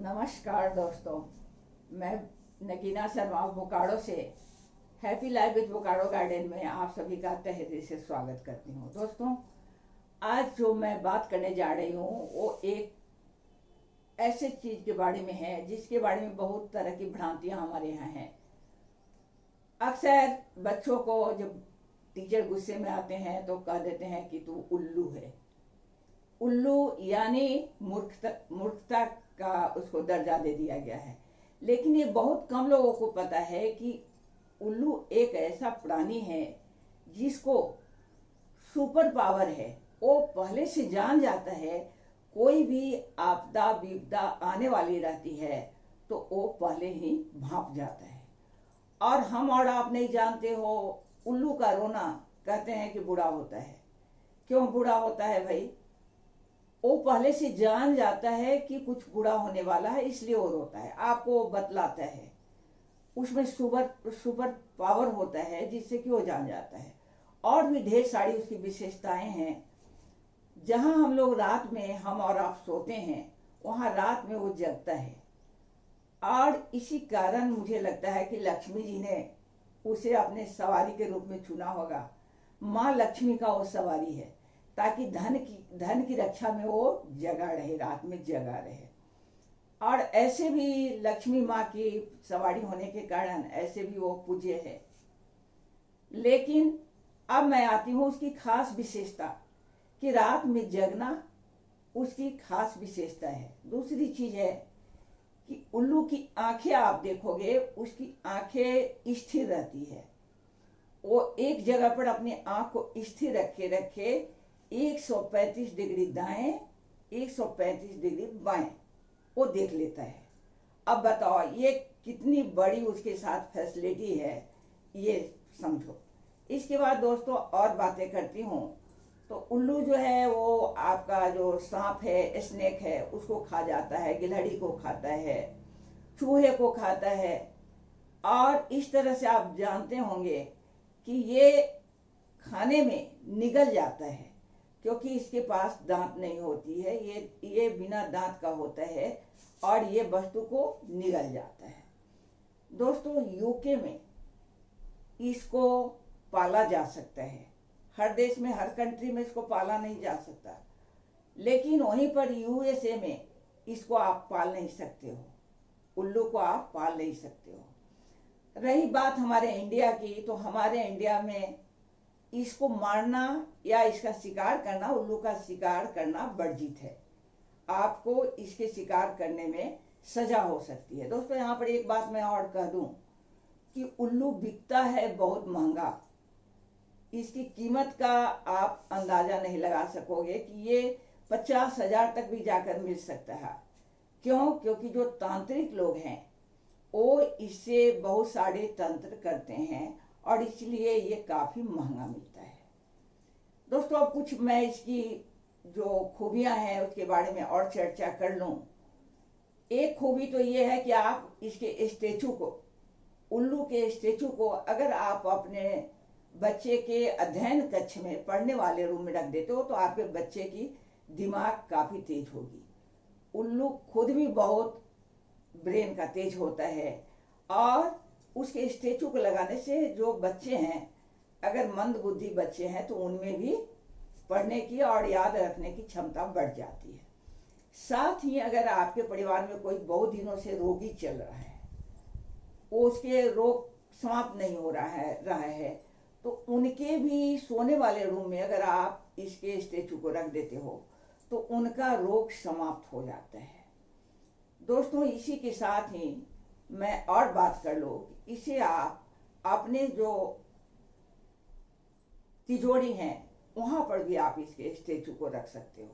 नमस्कार दोस्तों, मैं नगीना शर्मा बोकारो से happy life with Bokaro garden में आप सभी का तहे दिल से स्वागत करती हूँ। दोस्तों, आज जो मैं बात करने जा रही हूँ वो एक ऐसे चीज़ के बारे में है जिसके बारे में बहुत तरह की भ्रांतियाँ हमारे यहाँ हैं। अक्सर बच्चों को जब टीचर गुस्से में आते हैं तो कह देते हैं कि तू उल्लू है। उल्लू यानी मूर्खता का उसको दर्जा दे दिया गया है। लेकिन ये बहुत कम लोगों को पता है कि उल्लू एक ऐसा प्राणी है जिसको सुपर पावर है। वो पहले से जान जाता है कोई भी आपदा विपदा आने वाली रहती है तो वो पहले ही भाप जाता है। और हम और आप नहीं जानते हो, उल्लू का रोना कहते हैं कि बुरा होता है। क्यों बुरा होता है भाई? वो पहले से जान जाता है कि कुछ बुरा होने वाला है, इसलिए वो रोता है, आपको बतलाता है। उसमें सुपर पावर होता है जिससे कि वो जान जाता है। और भी ढेर सारी उसकी विशेषताएं हैं। जहां हम लोग रात में हम और आप सोते हैं वहां रात में वो जगता है। और इसी कारण मुझे लगता है कि लक्ष्मी जी ने उसे अपने सवारी के रूप में चुना होगा। माँ लक्ष्मी का वो सवारी है ताकि धन की रक्षा में वो जगा रहे, रात में जगा रहे। और ऐसे भी लक्ष्मी माँ की सवारी होने के कारण ऐसे भी वो पूज्य है। लेकिन अब मैं आती हूँ उसकी खास विशेषता कि रात में जगना उसकी खास विशेषता है। दूसरी चीज है कि उल्लू की आंखें आप देखोगे, उसकी आंखें स्थिर रहती है। वो एक जगह पर अपनी आंख को स्थिर रखे रखे 135 डिग्री दाएं 135 डिग्री बाएं वो देख लेता है। अब बताओ ये कितनी बड़ी उसके साथ फैसिलिटी है, ये समझो। इसके बाद दोस्तों और बातें करती हूँ। तो उल्लू जो है वो आपका जो सांप है, स्नेक है, उसको खा जाता है, गिलहरी को खाता है, चूहे को खाता है। और इस तरह से आप जानते होंगे कि ये खाने में निगल जाता है क्योंकि इसके पास दांत नहीं होती है। ये बिना दांत का होता है और ये वस्तु को निगल जाता है। दोस्तों, यूके में इसको पाला जा सकता है। हर देश में, हर कंट्री में इसको पाला नहीं जा सकता। लेकिन वहीं पर यूएसए में इसको आप पाल नहीं सकते हो, उल्लू को आप पाल नहीं सकते हो। रही बात हमारे इंडिया की, तो हमारे इंडिया में इसको मारना या इसका शिकार करना, उल्लू का शिकार करना वर्जित है। आपको इसके शिकार करने में सजा हो सकती है। दोस्तों, यहाँ पर एक बात मैं और कह दूं कि उल्लू बिकता है बहुत महंगा। इसकी कीमत का आप अंदाजा नहीं लगा सकोगे कि ये 50,000 तक भी जाकर मिल सकता है। क्यों? क्योंकि जो तांत्रिक लोग हैं वो इससे बहुत सारे तंत्र करते हैं और इसलिए ये काफी महंगा मिलता है। दोस्तों, अब कुछ मैं इसकी जो खूबियां हैं उसके बारे में और चर्चा कर लूं। एक खूबी तो ये है कि आप इसके स्टेचू को, उल्लू के स्टेचू को अगर आप अपने बच्चे के अध्ययन कक्ष में, पढ़ने वाले रूम में रख देते हो तो आपके बच्चे की दिमाग काफी तेज होगी। उल्लू खुद भी बहुत ब्रेन का तेज होता है और उसके स्टेचू को लगाने से जो बच्चे हैं, अगर मंद बुद्धि बच्चे हैं तो उनमें भी पढ़ने की और याद रखने की क्षमता बढ़ जाती है। साथ ही अगर आपके परिवार में कोई बहुत दिनों से रोगी चल रहा है, वो उसके रोग समाप्त नहीं हो रहा है तो उनके भी सोने वाले रूम में अगर आप इसके स्टेचू को रख देते हो तो उनका रोग समाप्त हो जाता है। दोस्तों, इसी के साथ ही मैं और बात कर लो, इसे आप अपने जो तिजोरी है वहां पर भी आप इसके स्टेचू को रख सकते हो।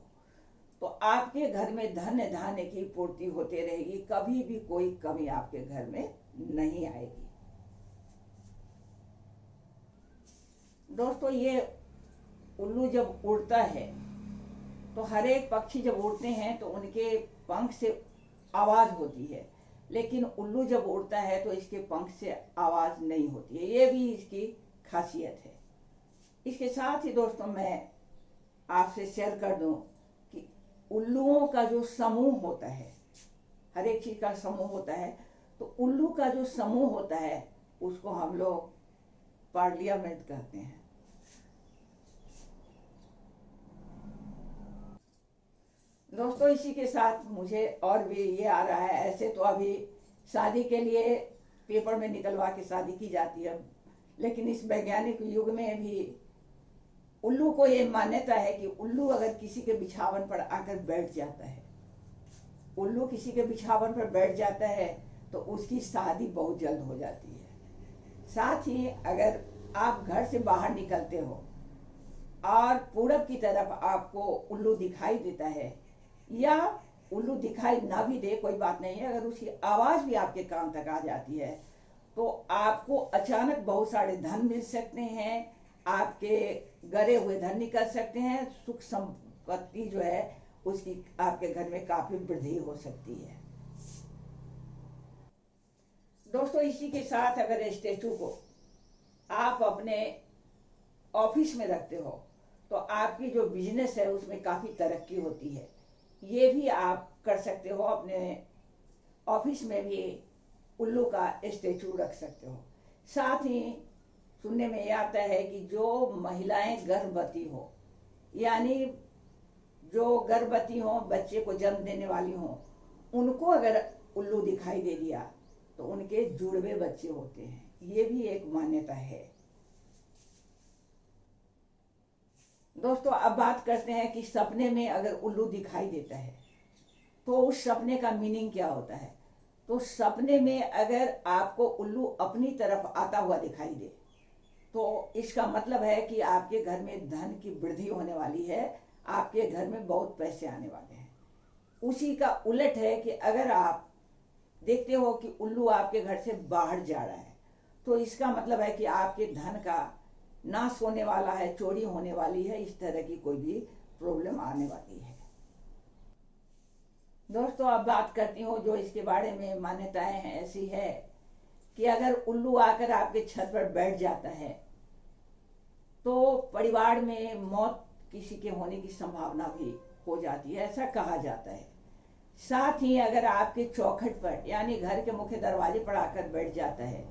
तो आपके घर में धन धान्य की पूर्ति होते रहेगी, कभी भी कोई कमी आपके घर में नहीं आएगी। दोस्तों, ये उल्लू जब उड़ता है तो हर एक पक्षी जब उड़ते हैं तो उनके पंख से आवाज होती है, लेकिन उल्लू जब उड़ता है तो इसके पंख से आवाज नहीं होती है। ये भी इसकी खासियत है। इसके साथ ही दोस्तों मैं आपसे शेयर कर दूं कि उल्लुओं का जो समूह होता है हर एक चीज का समूह होता है। तो उल्लू का जो समूह होता है उसको हम लोग पार्लियामेंट कहते हैं। दोस्तों, इसी के साथ मुझे और भी ये आ रहा है, ऐसे तो अभी शादी के लिए पेपर में निकलवा के शादी की जाती है, लेकिन इस वैज्ञानिक युग में भी उल्लू को ये मान्यता है कि उल्लू अगर किसी के बिछावन पर आकर बैठ जाता है, उल्लू किसी के बिछावन पर बैठ जाता है तो उसकी शादी बहुत जल्द हो जाती है। साथ ही अगर आप घर से बाहर निकलते हो और पूरब की तरफ आपको उल्लू दिखाई देता है, या उल्लू दिखाई ना भी दे कोई बात नहीं है, अगर उसकी आवाज भी आपके कान तक आ जाती है तो आपको अचानक बहुत सारे धन मिल सकते हैं, आपके गरे हुए धन निकल सकते हैं, सुख संपत्ति जो है उसकी आपके घर में काफी वृद्धि हो सकती है। दोस्तों, इसी के साथ अगर स्टैचू को आप अपने ऑफिस में रखते हो तो आपकी जो बिजनेस है उसमें काफी तरक्की होती है। ये भी आप कर सकते हो, अपने ऑफिस में भी उल्लू का स्टैचू रख सकते हो। साथ ही सुनने में यह आता है कि जो महिलाएं गर्भवती हो, यानी जो गर्भवती हो, बच्चे को जन्म देने वाली हो, उनको अगर उल्लू दिखाई दे दिया तो उनके जुड़वे बच्चे होते हैं। ये भी एक मान्यता है। दोस्तों, अब बात करते हैं कि सपने में अगर उल्लू दिखाई देता है तो उस सपने का मीनिंग क्या होता है। तो सपने में अगर आपको उल्लू अपनी तरफ आता हुआ दिखाई दे तो इसका मतलब है कि आपके घर में धन की वृद्धि होने वाली है, आपके घर में बहुत पैसे आने वाले हैं। उसी का उलट है कि अगर आप देखते हो कि उल्लू आपके घर से बाहर जा रहा है तो इसका मतलब है कि आपके धन का नाश होने वाला है, चोरी होने वाली है, इस तरह की कोई भी प्रॉब्लम आने वाली है। दोस्तों, अब बात करती हूँ जो इसके बारे में मान्यताएं हैं, ऐसी है कि अगर उल्लू आकर आपके छत पर बैठ जाता है तो परिवार में मौत किसी के होने की संभावना भी हो जाती है, ऐसा कहा जाता है। साथ ही अगर आपके चौखट पर यानी घर के मुख्य दरवाजे पर आकर बैठ जाता है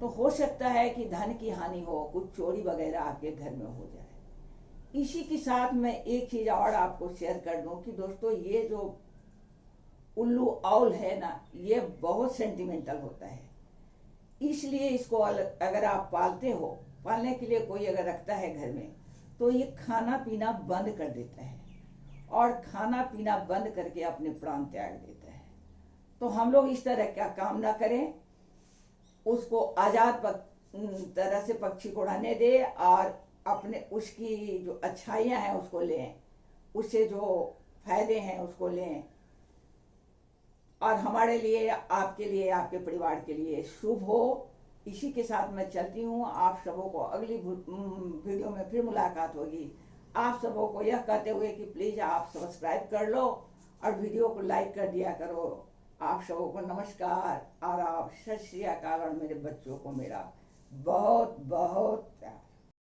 तो हो सकता है कि धन की हानि हो, कुछ चोरी वगैरह आपके घर में हो जाए। इसी के साथ मैं एक चीज और आपको शेयर कर दूं कि दोस्तों, ये जो उल्लू आउल है ना, ये बहुत सेंटिमेंटल होता है, इसलिए इसको अगर आप पालते हो, पालने के लिए कोई अगर रखता है घर में, तो ये खाना पीना बंद कर देता है और खाना पीना बंद करके अपने प्राण त्याग देता है। तो हम लोग इस तरह का काम ना करें, उसको आजाद तरह से पक्षी को उड़ाने दे और अपने उसकी जो अच्छाइयां हैं उसको लें, उससे जो फायदे हैं उसको लें, और हमारे लिए, आपके लिए, आपके परिवार के लिए शुभ हो। इसी के साथ मैं चलती हूँ। आप सबों को अगली वीडियो में फिर मुलाकात होगी। आप सबों को यह कहते हुए कि प्लीज आप सब्सक्राइब कर लो और वीडियो को लाइक कर दिया करो। आप सबों को नमस्कार और आप सत श्री अकाल, और मेरे बच्चों को मेरा बहुत बहुत प्यार।